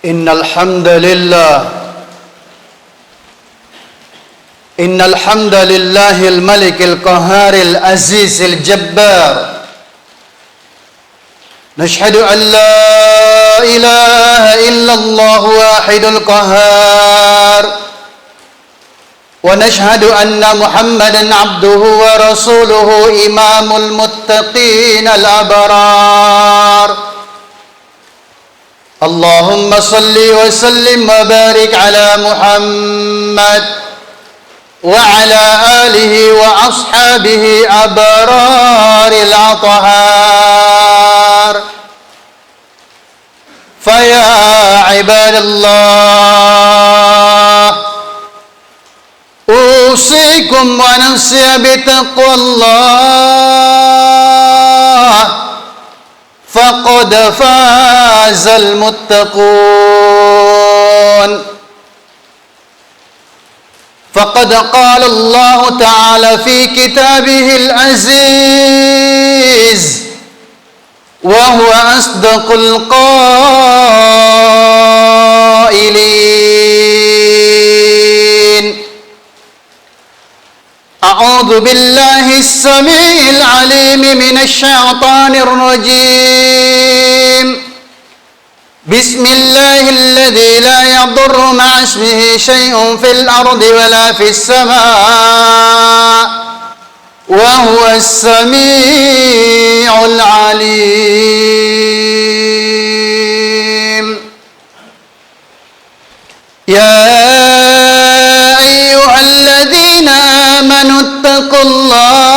إن الحمد لله الملك القهار العزيز الجبار. نشهد أن لا إله إلا الله واحد القهار، ونشهد أن محمدا عبده ورسوله إمام المتقين الأبرار. اللهم صل وسلم وبارك على محمد وعلى آله وأصحابه أبرار الأطهار. فيا عباد الله، أوصيكم ونفسي بتقوى الله، فقد فاز المتقون. فقد قال الله تعالى في كتابه العزيز وهو أصدق القائلين: أعوذ بالله السميع العليم من الشيطان الرجيم. بسم الله الذي لا يضر مع اسمه شيء في الأرض ولا في السماء وهو السميع العليم. يا أيها الذين آمنوا اتقوا الله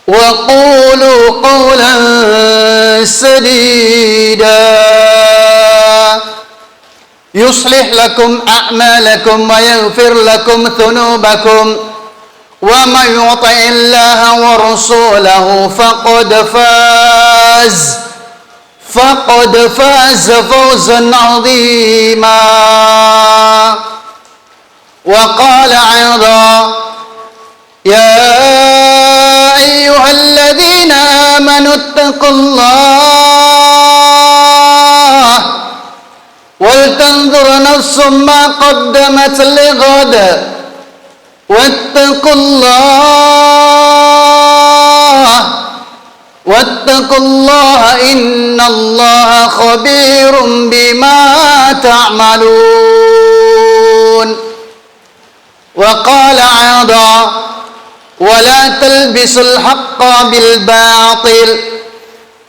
وقولوا قولا سديدا يصلح لكم أعمالكم ويغفر لكم ذنوبكم، ومن يطع الله ورسوله فقد فاز فوزا عظيما. وقال أيضا: يا أيها الذين آمنوا اتقوا الله ولتنظر نفس ما قدمت لغد واتقوا الله إن الله خبير بما تعملون. وقال أيضا: ولا تلبسوا الحق بالباطل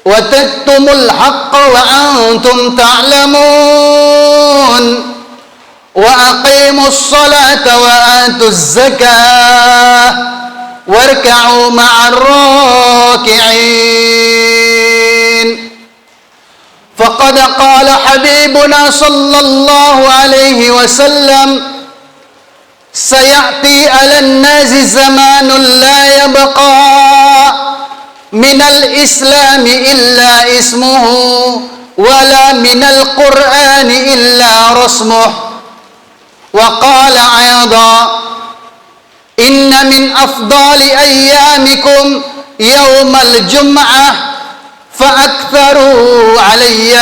وتكتموا الحق وأنتم تعلمون. وأقيموا الصلاة وآتوا الزكاة واركعوا مع الراكعين. فقد قال حبيبنا صلى الله عليه وسلم: سيأتي على الناس زمان لا يبقى من الإسلام إلا اسمه ولا من القرآن إلا رسمه. وقال أيضا: إن من أفضل أيامكم يوم الجمعة فأكثروا علي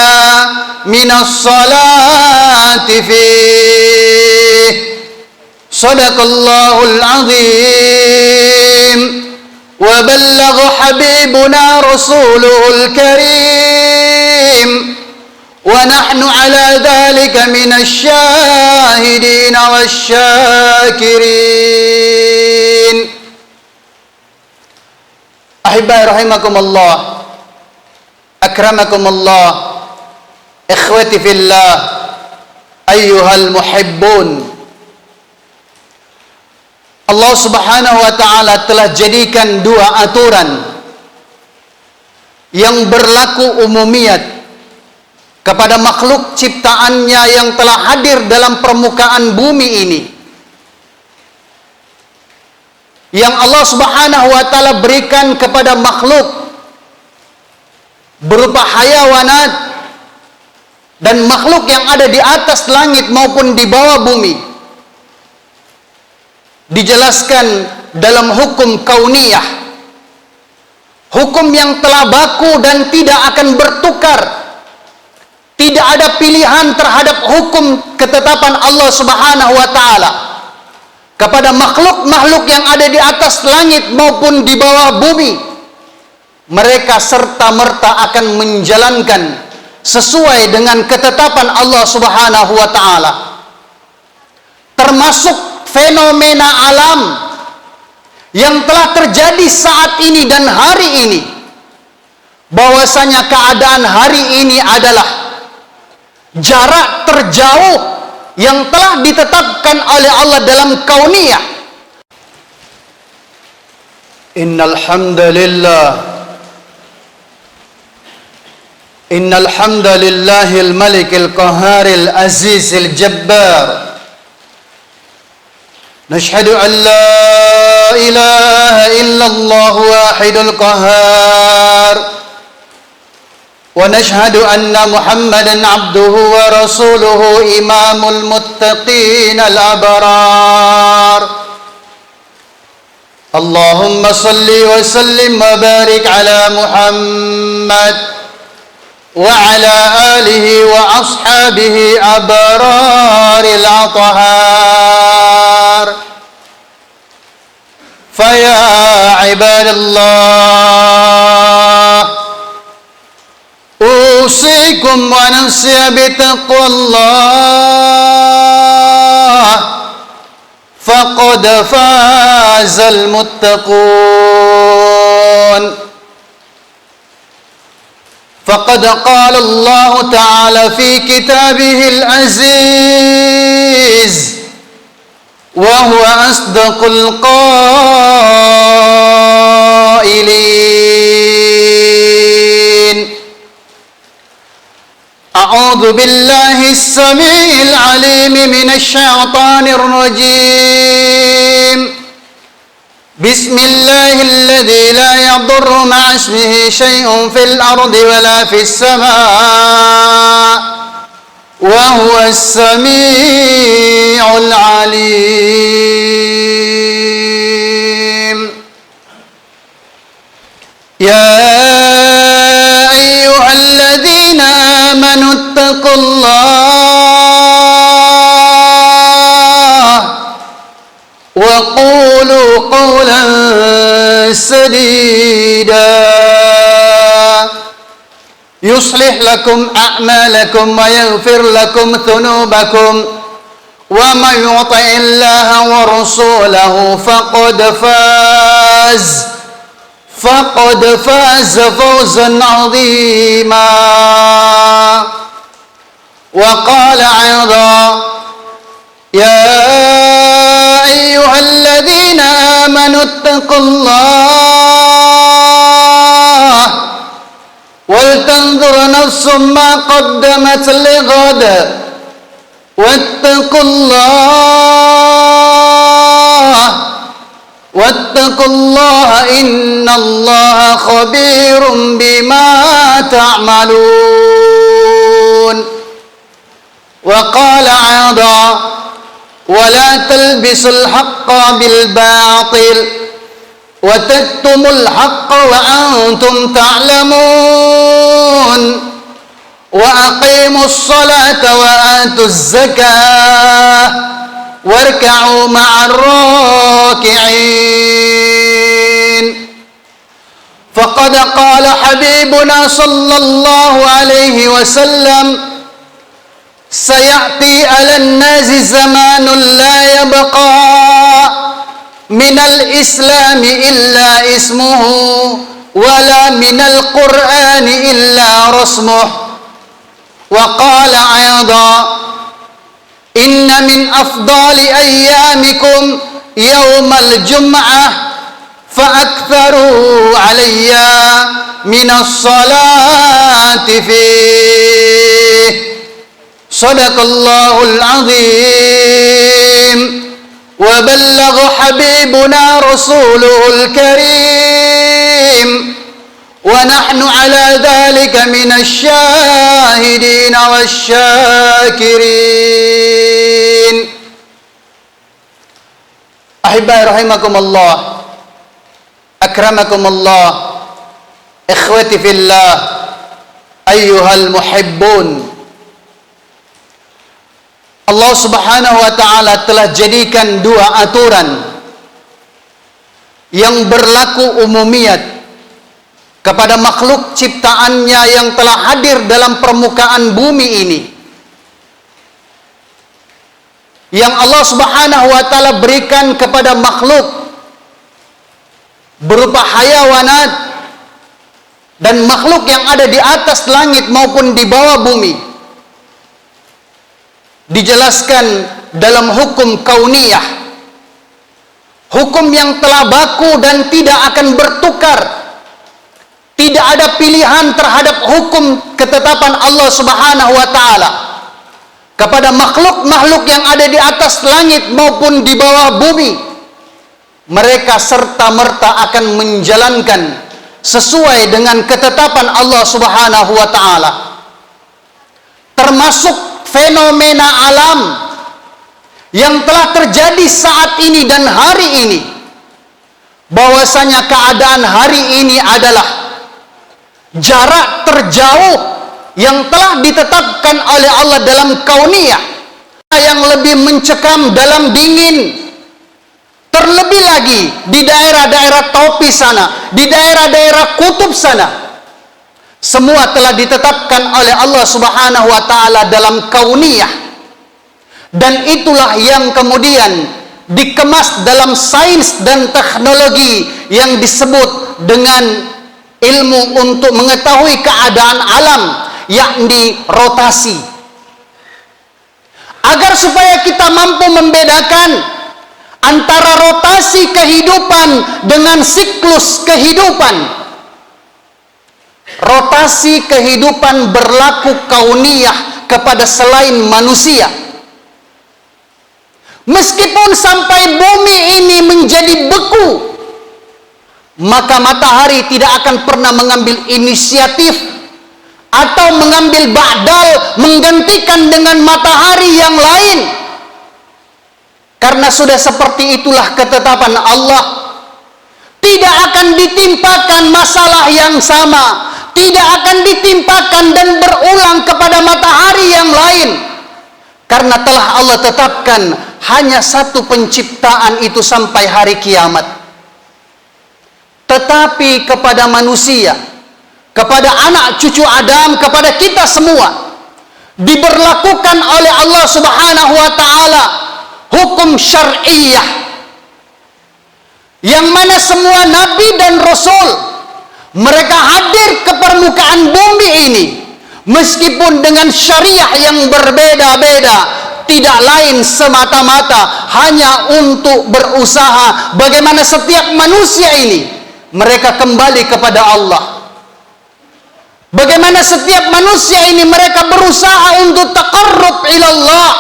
من الصلاة فيه. صدق الله العظيم وبلغ حبيبنا رسوله الكريم، ونحن على ذلك من الشاهدين والشاكرين. أحبائي رحمكم الله، أكرمكم الله، إخوتي في الله، أيها المحبون. Allah Subhanahu wa ta'ala telah jadikan dua aturan yang berlaku umumiyat kepada makhluk ciptaannya yang telah hadir dalam permukaan bumi ini, yang Allah Subhanahu wa ta'ala berikan kepada makhluk berupa hayawanat dan makhluk yang ada di atas langit maupun di bawah bumi. Dijelaskan dalam hukum kauniyah hukum yang telah baku dan tidak akan bertukar. Tidak ada pilihan terhadap hukum ketetapan Allah Subhanahu wa taala kepada makhluk-makhluk yang ada di atas langit maupun di bawah bumi. Mereka serta-merta akan menjalankan sesuai dengan ketetapan Allah Subhanahu wa taala. Termasuk fenomena alam yang telah terjadi saat ini dan hari ini, bahwasanya keadaan hari ini adalah jarak terjauh yang telah ditetapkan oleh Allah dalam kauniyah. Innal hamdalillahil malikil qaharil azizil jabbar. Nashhadu an la ilaha illallah wahidul qahar. ونشهد أن محمدًا عبده ورسوله إمام المتقين الأبرار. اللهم صل وسلم وبارك على محمد وعلى آله وأصحابه أبرار الأطهار. فيا عباد الله، أوصيكم ونفسي بتقوى الله، فقد فاز المتقون. فقد قال الله تعالى في كتابه العزيز وهو أصدق القائلين: أعوذ بالله السميع العليم من الشيطان الرجيم. بسم الله الذي لا يضر مع اسمه شيء في الأرض ولا في السماء وهو السميع العليم. يا أيها الذين آمنوا اتقوا الله وقولوا قولا سديدا يصلح لكم أعمالكم ويغفر لكم ذنوبكم ومن يطع الله ورسوله فقد فاز فوزا عظيما. وقال أيضا: يا أيها الذين آمنوا اتقوا الله ولتنظر نفس ما قدمت لغد واتقوا الله إن الله خبير بما تعملون. وقال أيضا: ولا تلبسوا الحق بالباطل وتكتموا الحق وأنتم تعلمون وأقيموا الصلاة وآتوا الزكاة واركعوا مع الراكعين. فقد قال حبيبنا صلى الله عليه وسلم: سيأتي على الناس زمان لا يبقى من الإسلام إلا اسمه ولا من القرآن إلا رسمه. وقال أيضا: إن من أفضل أيامكم يوم الجمعة فأكثروا علي من الصلاة فيه. صدق الله العظيم وبلغ حبيبنا رسوله الكريم ونحن على ذلك من الشاهدين والشاكرين. أحبائي رحمكم الله، أكرمكم الله، Ikhwati fillah, ayyuhal muhibbun, Allah subhanahu wa ta'ala telah jadikan dua aturan yang berlaku umumiyat kepada makhluk ciptaannya yang telah hadir dalam permukaan bumi ini, yang Allah subhanahu wa ta'ala berikan kepada makhluk berupa hayawanat dan makhluk yang ada di atas langit maupun di bawah bumi. Dijelaskan dalam hukum kauniyah, hukum yang telah baku dan tidak akan bertukar. Tidak ada pilihan terhadap hukum ketetapan Allah subhanahu wa ta'ala kepada makhluk-makhluk yang ada di atas langit maupun di bawah bumi. Mereka serta-merta akan menjalankan sesuai dengan ketetapan Allah subhanahu wa ta'ala, termasuk fenomena alam yang telah terjadi saat ini dan hari ini. Bahwasanya keadaan hari ini adalah jarak terjauh yang telah ditetapkan oleh Allah dalam kauniyah, yang lebih mencekam dalam dingin. Terlebih lagi di daerah-daerah tropis sana, di daerah-daerah kutub sana, semua telah ditetapkan oleh Allah subhanahu wa ta'ala dalam kauniyah. Dan itulah yang kemudian dikemas dalam sains dan teknologi yang disebut dengan ilmu untuk mengetahui keadaan alam, yakni rotasi. Agar supaya kita mampu membedakan antara rotasi kehidupan dengan siklus kehidupan. Rotasi kehidupan berlaku kauniyah kepada selain manusia. Meskipun sampai bumi ini menjadi beku, maka matahari tidak akan pernah mengambil inisiatif atau mengambil ba'dal menggantikan dengan matahari yang lain. Karena sudah seperti itulah ketetapan Allah. Tidak akan ditimpakan masalah yang sama, tidak akan ditimpakan dan berulang kepada matahari yang lain. Karena telah Allah tetapkan hanya satu penciptaan itu sampai hari kiamat. Tetapi kepada manusia, kepada anak cucu Adam, kepada kita semua, diberlakukan oleh Allah subhanahu wa ta'ala hukum syar'iyah, yang mana semua nabi dan rasul mereka hadir ke permukaan bumi ini meskipun dengan syariah yang berbeda-beda, tidak lain semata-mata hanya untuk berusaha bagaimana setiap manusia ini mereka kembali kepada Allah. Bagaimana setiap manusia ini mereka berusaha untuk taqarrub ilallah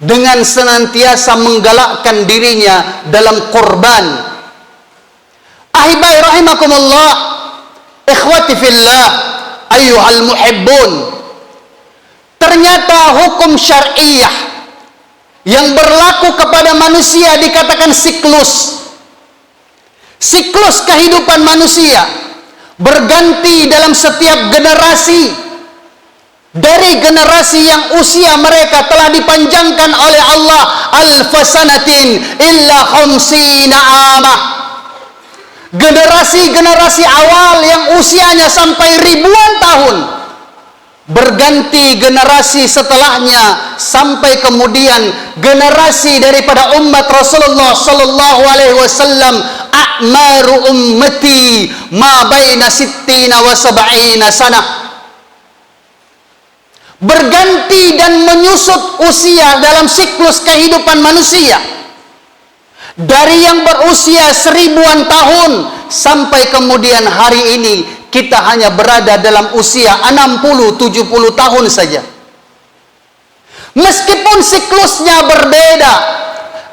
dengan senantiasa menggalakkan dirinya dalam korban. Ahibai rahimakumullah, ikhwati fillah, ayyuhal muhibbun. Ternyata hukum syar'iyah yang berlaku kepada manusia dikatakan siklus. Siklus kehidupan manusia berganti dalam setiap generasi. Dari generasi yang usia mereka telah dipanjangkan oleh Allah alfasanatin illa khamsina amah. Generasi-generasi awal yang usianya sampai ribuan tahun berganti generasi setelahnya sampai kemudian generasi daripada umat Rasulullah sallallahu alaihi wasallam. A'maru ummati ma baina sittina wa sab'ina sanah. Berganti dan menyusut usia dalam siklus kehidupan manusia, dari yang berusia seribuan tahun sampai kemudian hari ini kita hanya berada dalam usia 60-70 tahun saja. Meskipun siklusnya berbeda,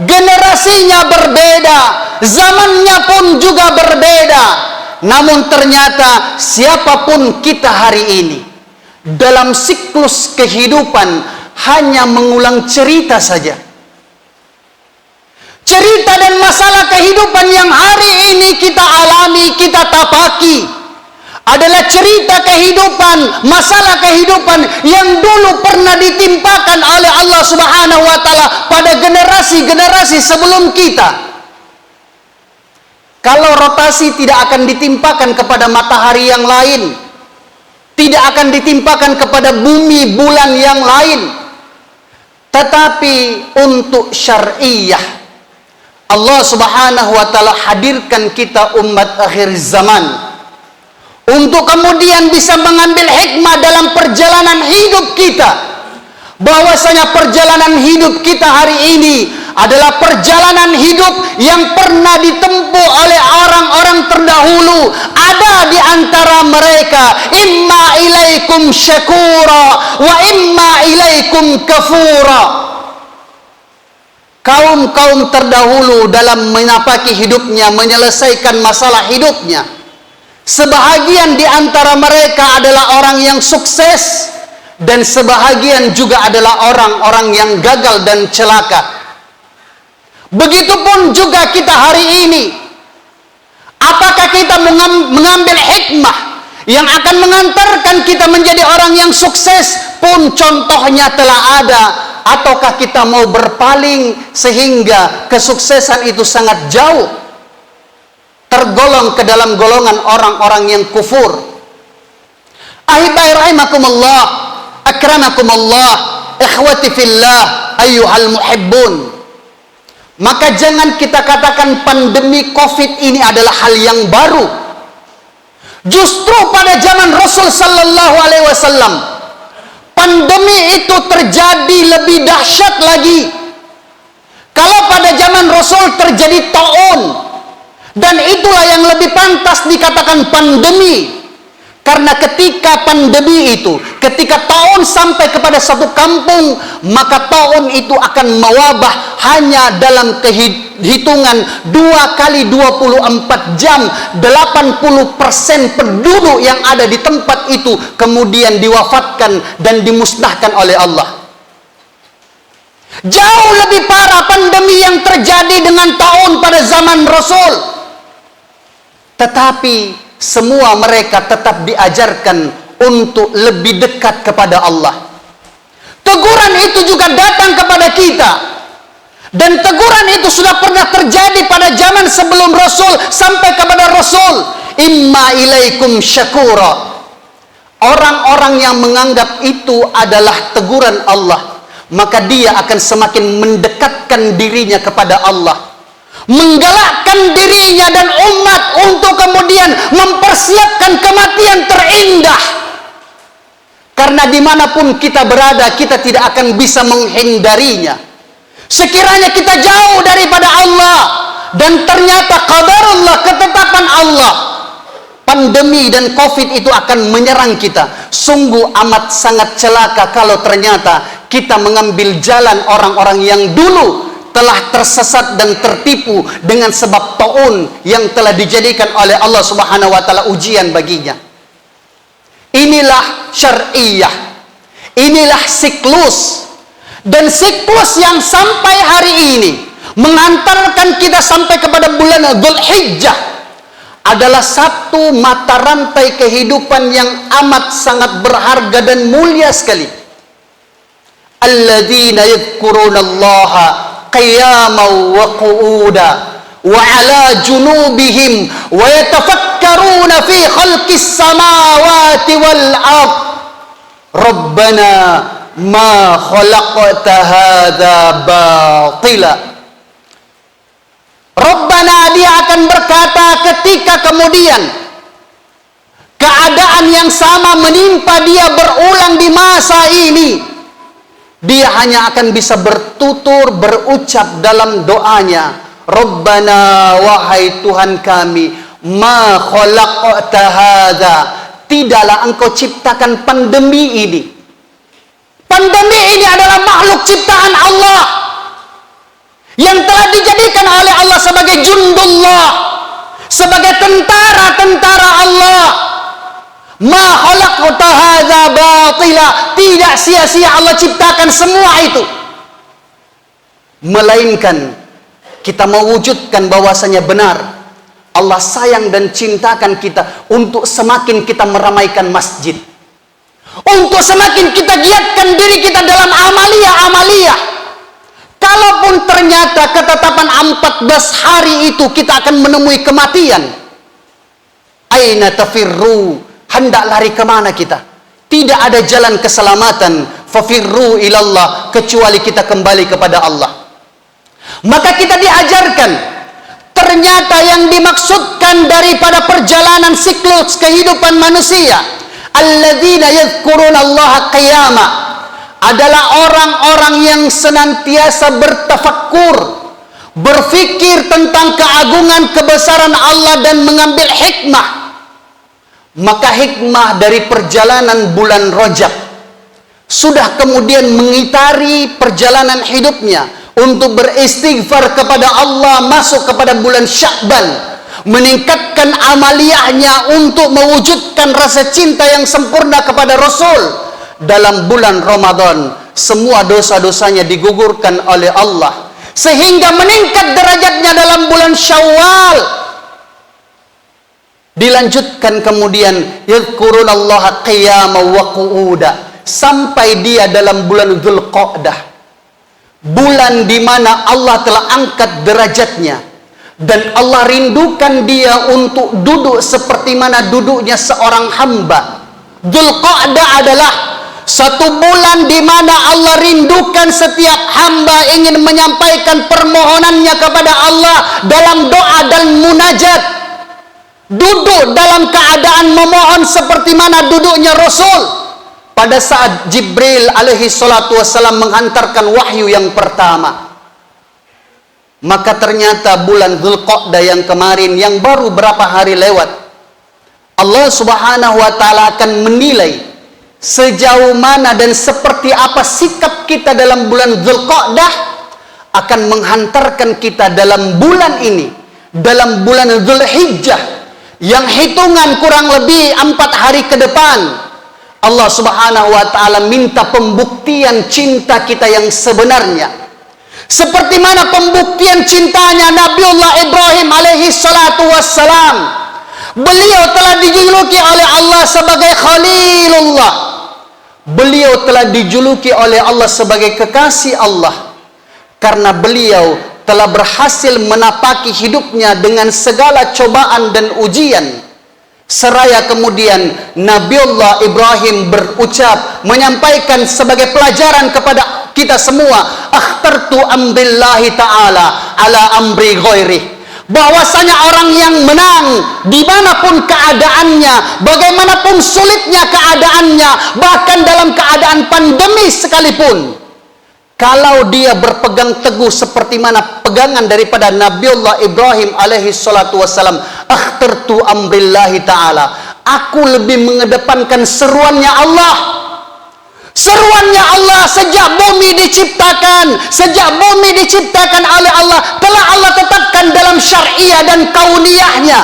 generasinya berbeda, zamannya pun juga berbeda, namun ternyata siapapun kita hari ini dalam siklus kehidupan hanya mengulang cerita saja. cerita dan masalah kehidupan yang hari ini kita alami, kita tapaki, adalah cerita kehidupan, masalah kehidupan yang dulu pernah ditimpakan oleh Allah Subhanahu wa taala pada generasi-generasi sebelum kita. Kalau rotasi tidak akan ditimpakan kepada matahari yang lain, tidak akan ditimpakan kepada bumi, bulan yang lain. Tetapi untuk syar'iyah, Allah Subhanahu wa taala hadirkan kita umat akhir zaman untuk kemudian bisa mengambil hikmah dalam perjalanan hidup kita, bahwasanya perjalanan hidup kita hari ini adalah perjalanan hidup yang pernah ditempuh oleh orang-orang terdahulu. Ada di antara mereka, imma ilaikum syakura wa imma ilaikum kafura. Kaum-kaum terdahulu dalam menapaki hidupnya, menyelesaikan masalah hidupnya, sebahagian di antara mereka adalah orang yang sukses, dan sebahagian juga adalah orang-orang yang gagal dan celaka. Begitupun juga kita hari ini. Apakah kita mengambil hikmah yang akan mengantarkan kita menjadi orang yang sukses? Pun contohnya telah ada. Ataukah kita mau berpaling sehingga kesuksesan itu sangat jauh, tergolong ke dalam golongan orang-orang yang kufur? Ahibai rahimakumullah, akramakumullah, ikhwati fillah, ayyuhal muhibbun. Maka jangan kita katakan pandemi Covid ini adalah hal yang baru. Justru pada zaman Rasul sallallahu alaihi wasallam, pandemi itu terjadi lebih dahsyat lagi. Kalau pada zaman Rasul terjadi taun, dan itulah yang lebih pantas dikatakan pandemi. Karena ketika pandemi itu, ketika taun sampai kepada satu kampung, maka taun itu akan mewabah hanya dalam hitungan 2 kali 24 jam. 80% penduduk yang ada di tempat itu kemudian diwafatkan dan dimusnahkan oleh Allah. Jauh lebih parah pandemi yang terjadi dengan taun pada zaman Rasul. Tetapi semua mereka tetap diajarkan untuk lebih dekat kepada Allah. Teguran itu juga datang kepada kita, dan teguran itu sudah pernah terjadi pada zaman sebelum Rasul sampai kepada Rasul. Imma ilaikum syakura. Orang-orang yang menganggap itu adalah teguran Allah, maka dia akan semakin mendekatkan dirinya kepada Allah, menggalakkan dirinya dan umat untuk kemudian mempersiapkan kematian terindah. Karena dimanapun kita berada, kita tidak akan bisa menghindarinya. Sekiranya kita jauh daripada Allah, dan ternyata qadarullah, ketetapan Allah, pandemi dan Covid itu akan menyerang kita. Sungguh amat sangat celaka kalau ternyata kita mengambil jalan orang-orang yang dulu telah tersesat dan tertipu dengan sebab taun yang telah dijadikan oleh Allah Subhanahu wa taala ujian baginya. Inilah syar'iyah. Inilah siklus. Dan siklus yang sampai hari ini mengantarkan kita sampai kepada bulan Dzulhijjah adalah satu mata rantai kehidupan yang amat sangat berharga dan mulia sekali. Alladzina yadhkurunallaha qiyaman wa qu'uda wa ala junubihim wa yatafakkaruna fi khalqis samawati wal ard rabbana ma khalaqta hadza batila. Rabbana, dia akan berkata ketika kemudian keadaan yang sama menimpa dia berulang di masa ini, dia hanya akan bisa bertutur, berucap dalam doanya, Rabbana, wahai Tuhan kami, ma khalaqta hadza, tidaklah engkau ciptakan pandemi ini. Pandemi ini adalah makhluk ciptaan Allah yang telah dijadikan oleh Allah sebagai jundullah, sebagai tentara-tentara Allah. Ma khalaqta hadza batila, tidak sia-sia Allah ciptakan semua itu, melainkan kita mewujudkan bahwasanya benar Allah sayang dan cintakan kita untuk semakin kita meramaikan masjid, untuk semakin kita giatkan diri kita dalam amaliyah. Kalaupun ternyata ketetapan 14 hari itu kita akan menemui kematian, aina tafirru, hendak lari kemana kita? Tidak ada jalan keselamatan, fafirru ilallah, kecuali kita kembali kepada Allah. Maka kita diajarkan, ternyata yang dimaksudkan daripada perjalanan siklus kehidupan manusia, alladzina yadhkurunallaha qiyama, adalah orang-orang yang senantiasa bertafakkur, berfikir tentang keagungan kebesaran Allah dan mengambil hikmah. Maka hikmah dari perjalanan bulan Rajab sudah kemudian mengitari perjalanan hidupnya untuk beristighfar kepada Allah, masuk kepada bulan Sya'ban, meningkatkan amaliyahnya untuk mewujudkan rasa cinta yang sempurna kepada Rasul. Dalam bulan Ramadan semua dosa-dosanya digugurkan oleh Allah, sehingga meningkat derajatnya dalam bulan Syawal. Dilanjutkan kemudian yadhkurunallaha qiyaman wa qu'uda, sampai dia dalam bulan Dzulqa'dah, bulan di mana Allah telah angkat derajatnya dan Allah rindukan dia untuk duduk seperti mana duduknya seorang hamba. Dzulqa'dah adalah satu bulan di mana Allah rindukan setiap hamba ingin menyampaikan permohonannya kepada Allah dalam doa dan munajat, duduk dalam keadaan memohon seperti mana duduknya Rasul pada saat Jibril alaihi salatu wassalam menghantarkan wahyu yang pertama. Maka ternyata bulan Dzulqa'dah yang kemarin, yang baru berapa hari lewat, Allah subhanahu wa ta'ala akan menilai sejauh mana dan seperti apa sikap kita dalam bulan Dzulqa'dah, akan menghantarkan kita dalam bulan ini, dalam bulan Dzulhijjah, yang hitungan kurang lebih 4 hari ke depan. Allah subhanahu wa ta'ala minta pembuktian cinta kita yang sebenarnya, seperti mana pembuktian cintanya Nabiullah Ibrahim alaihi salatu wassalam. Beliau telah dijuluki oleh Allah sebagai Khalilullah, beliau telah dijuluki oleh Allah sebagai kekasih Allah, karena beliau telah berhasil menapaki hidupnya dengan segala cobaan dan ujian. Seraya kemudian Nabiullah Ibrahim berucap, menyampaikan sebagai pelajaran kepada kita semua, akhtartu amrillahi ta'ala ala amri ghairih, bahwasanya orang yang menang dimanapun keadaannya, bagaimanapun sulitnya keadaannya, bahkan dalam keadaan pandemi sekalipun, kalau dia berpegang teguh seperti mana pegangan daripada Nabiullah Ibrahim alaihi salatu wassalam, akhtartu amrillahi ta'ala, aku lebih mengedepankan seruannya Allah. Seruannya Allah sejak bumi diciptakan oleh Allah, telah Allah tetapkan dalam syariah dan kauniyahnya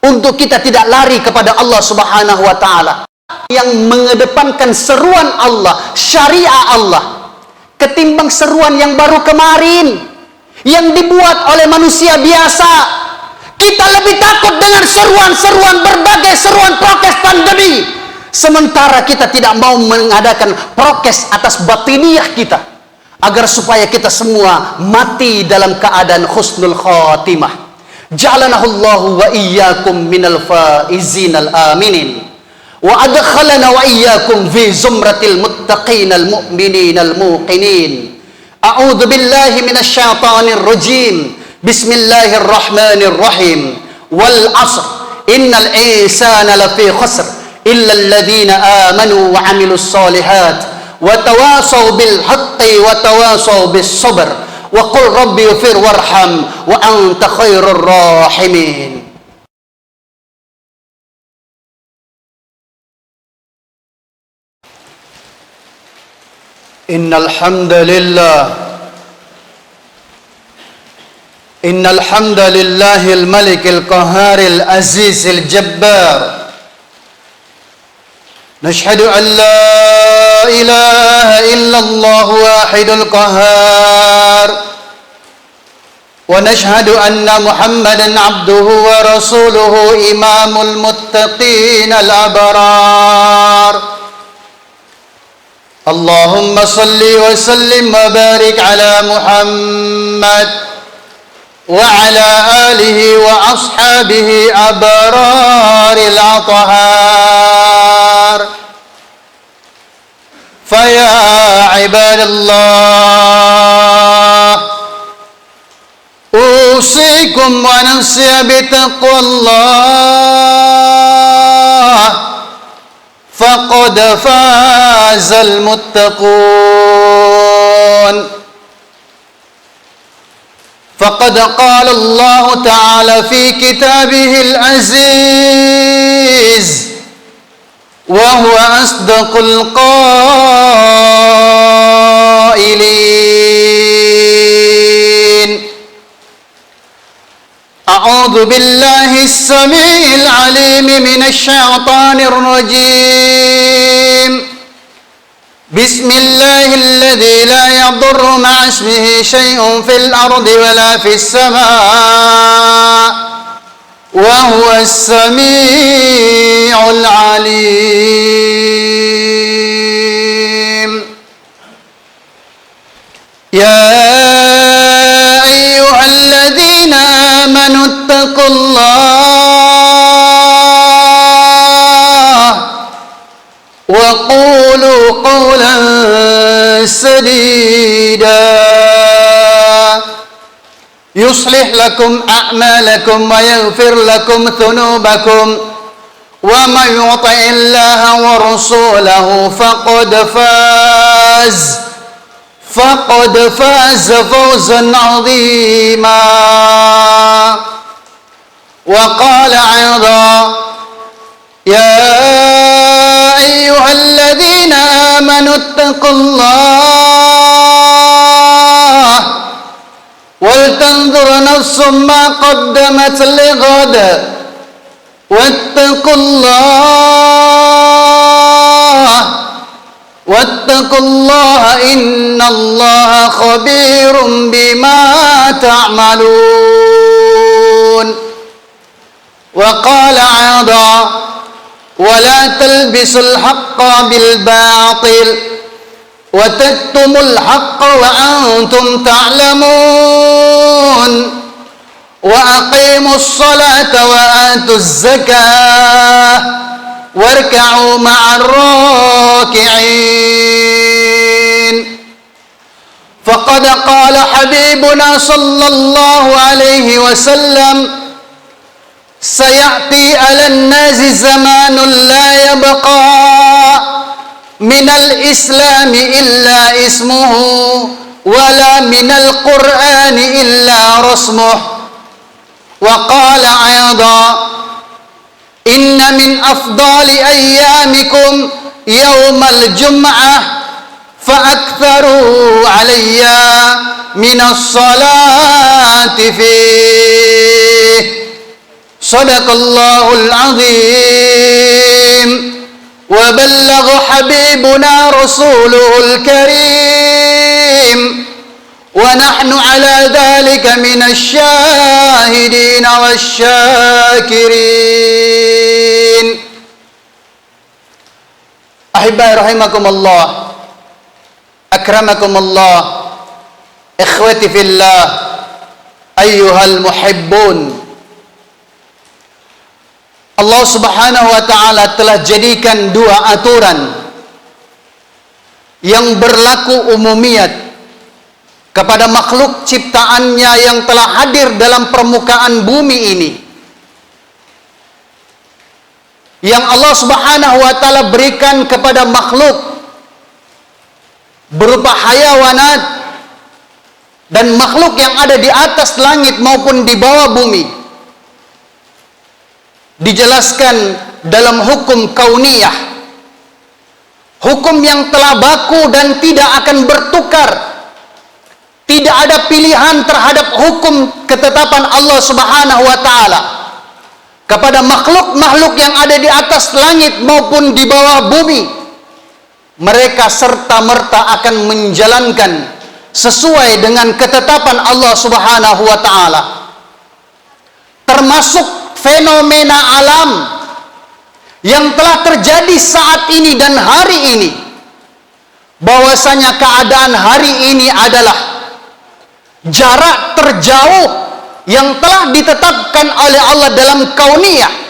untuk kita tidak lari kepada Allah subhanahu wa ta'ala, yang mengedepankan seruan Allah, syariah Allah, ketimbang seruan yang baru kemarin yang dibuat oleh manusia biasa. Kita lebih takut dengan seruan-seruan, berbagai seruan prokes pandemi, sementara kita tidak mau mengadakan prokes atas batiniyah kita, agar supaya kita semua mati dalam keadaan husnul khatimah. Ja'alanahullahu wa iyyakum minal faizin al-aminin, wa adkhalana wa iyyakum fi zumratil muttaqin al-mu'minin al-muqinin. A'udzu billahi minasy syaithanir rajim. Bismillahirrahmanirrahim. Wal 'ashr innal insana lafi khusr illa alladhina amanu wa 'amilus solihat wa tawasaw bil haqqi wa tawasaw bis sabr wa qul rabbi ighfir warham wa anta khairur rahimin. Innal hamdalillahil malikil qahharil azizil jabbar. Nashhadu an la ilaha illallah wahidul qahhar. ونشهد أن محمدا عبده ورسوله إمام المتقين الأبرار اللهم صل وسلم وبارك على محمد وعلى آله وأصحابه أبرار الأطهار فيا عباد الله أوصيكم ونفسي بتقوى الله فقد فاز المتقون فقد قال الله تعالى في كتابه العزيز وهو أصدق القائلين أعوذ بالله السميع العليم من الشيطان الرجيم بسم الله الذي لا يضر مع اسمه شيء في الأرض ولا في السماء وهو السميع العليم يا أيها الذين آمنوا اتقوا الله وقولوا قولا سديدا يصلح لكم أعمالكم ويغفر لكم ذنوبكم ومن يطع الله ورسوله فقد فاز فوزا عظيما وقال أيضا يا أيها الذين آمنوا اتقوا الله ولتنظر نفس ما قدمت لغد واتقوا الله إن الله خبير بما تعملون وقال أيضا ولا تلبسوا الحق بالباطل وتكتموا الحق وأنتم تعلمون وأقيموا الصلاة وآتوا الزكاة واركعوا مع الراكعين فقد قال حبيبنا صلى الله عليه وسلم سيأتي على الناس زمان لا يبقى من الإسلام إلا اسمه ولا من القرآن إلا رسمه وقال أيضا إن من أفضل أيامكم يوم الجمعة فأكثروا علي من الصلاة فيه صدق الله العظيم وبلغ حبيبنا رسوله الكريم ونحن على ذلك من الشاهدين والشاكرين أحبائي رحمكم الله أكرمكم الله إخوتي في الله أيها المحبون Allah Subhanahu wa ta'ala telah jadikan dua aturan yang berlaku umumiyat kepada makhluk ciptaannya yang telah hadir dalam permukaan bumi ini, yang Allah Subhanahu wa ta'ala berikan kepada makhluk berupa hayawanat dan makhluk yang ada di atas langit maupun di bawah bumi. Dijelaskan dalam hukum kauniyah, hukum yang telah baku dan tidak akan bertukar. Tidak ada pilihan terhadap hukum ketetapan Allah Subhanahu wa ta'ala kepada makhluk-makhluk yang ada di atas langit maupun di bawah bumi. Mereka serta-merta akan menjalankan sesuai dengan ketetapan Allah Subhanahu wa taala. Termasuk fenomena alam yang telah terjadi saat ini dan hari ini, bahwasanya keadaan hari ini adalah jarak terjauh yang telah ditetapkan oleh Allah dalam kauniyah